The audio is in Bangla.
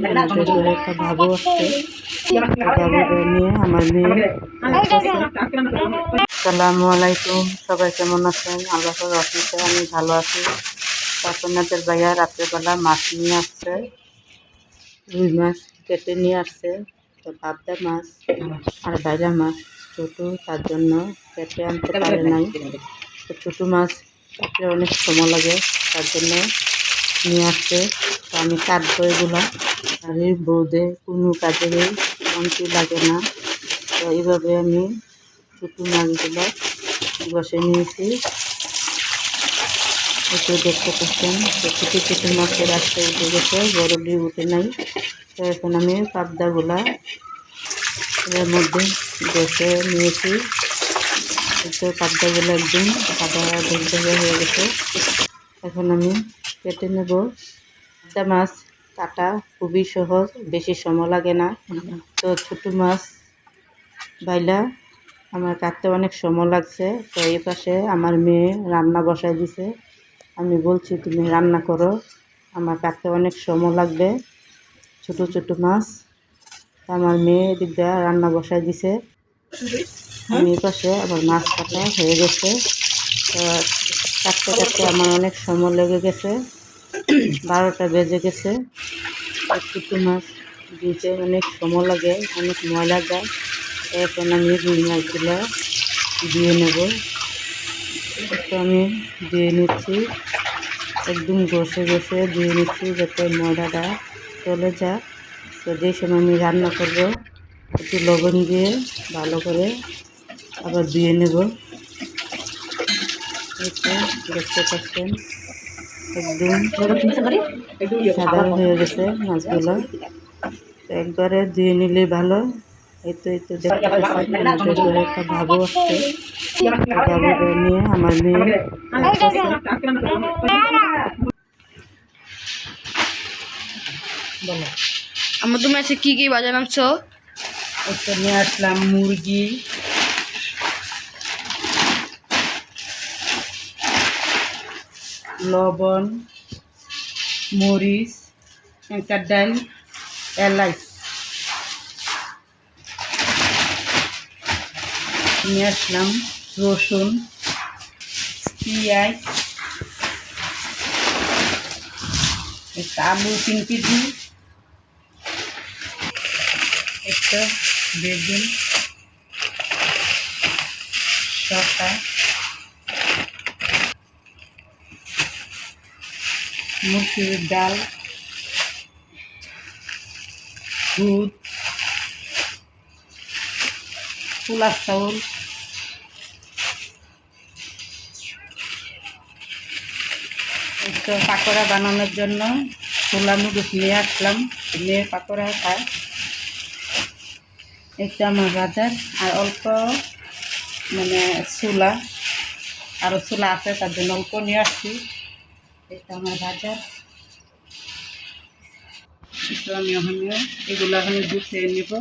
আমাদের ঘরে একটা বাবু আসছে, বাবুকে নিয়ে আমার মেয়ে আসছে। আসসালামু আলাইকুম, সবাই কেমন আছেন? আল্লাহর রহমতে আমি ভালো আছি। আপনাদের ভাইয়া রাত্রেবেলা মাছ নিয়ে আসছে, রুই মাছ কেটে নিয়ে আসছে। তো পাবদা মাছ আর বাইলা মাছ ছোটো, তার জন্য কেটে আনতে পারে নাই। তো ছোটো মাছ কাটলে অনেক সময় লাগে, তার জন্য নিয়ে আসছে। তো আমি কাটবো এগুলো, আর এই বৌদে কোনো কাজেরই শান্তি লাগে না। তো এইভাবে আমি ছোটো মাছগুলো বসে নিয়েছি। একটু দেখতে পাচ্ছেন তো ছোটো ছোটো মাছের আস্তে উঠে গেছে, বড়লি উঠে নাই। তো এখন আমি পাবদাগুলা এর মধ্যে বসে নিয়েছি। তো পাবদাগুলো একদম সাদা ধরে হয়ে গেছে। এখন আমি কেটে নেব। পাবদা মাছ কাটা খুবই সহজ, বেশি সময় লাগে না। তো ছোটো মাছ বাইলা আমার কাটতে অনেক সময় লাগছে। তো এই পাশে আমার মেয়ে রান্না বসায় দিছে। আমি বলছি তুমি রান্না করো, আমার কাটতে অনেক সময় লাগবে ছোটো ছোটো মাছ। আমার মেয়ে এদিক দিয়ে রান্না বসায় দিছে। আমি এই পাশে আবার মাছ কাটা হয়ে গেছে। তো কাটতে কাটতে আমার অনেক সময় লেগে গেছে, 12টা বেজে গেছে। ছোটো মাছ দিতে অনেক সময় লাগে, অনেক ময়লা যায়। এখন আমি রুই মাছগুলো দিয়ে নেব। তো আমি দিয়ে নিচ্ছি, একদম ঘষে ঘষে দিয়ে নিচ্ছি যাতে ময়লাটা চলে যায়। তো যে সময় আমি রান্না করব একটু লবণ দিয়ে ভালো করে আবার ধুয়ে নেব। দেখতে পাচ্ছেন একদম সাদা হয়ে গেছে মাছগুলো। তো একবারে ধুয়ে নিলে ভালো। এই তো দেখতে পাচ্ছেন আমাদের ঘরে একটা বাবু আসছে, বাবুকে নিয়ে আমার মেয়ে আসছে। বলো আমার তুমি আছে কি কি বাজার আনছো? একটা নিয়ে আসলাম মুরগি, লবণ, মরিচ, একটা ডাল, এলাচ নিয়ে আসলাম, রসুন, পেঁয়াজ, একটা আলু 3 কেজি, একটা বেগুন, শসা, মুসুরির ডাল, দুধ, পোলার চাউল, একটু পাকোড়া বানানোর জন্য ছোলা নুডলস নিয়ে আসলাম, মেয়ে পাকোড়া খায়। একটু আমার বাজার আর অল্প মানে ছোলা, আরও ছোলা আছে তার জন্য অল্প নিয়ে আসছি। এটা আমার বাজার। একটু আমি ওখানে এগুলো ওখানে গুছিয়ে নেব।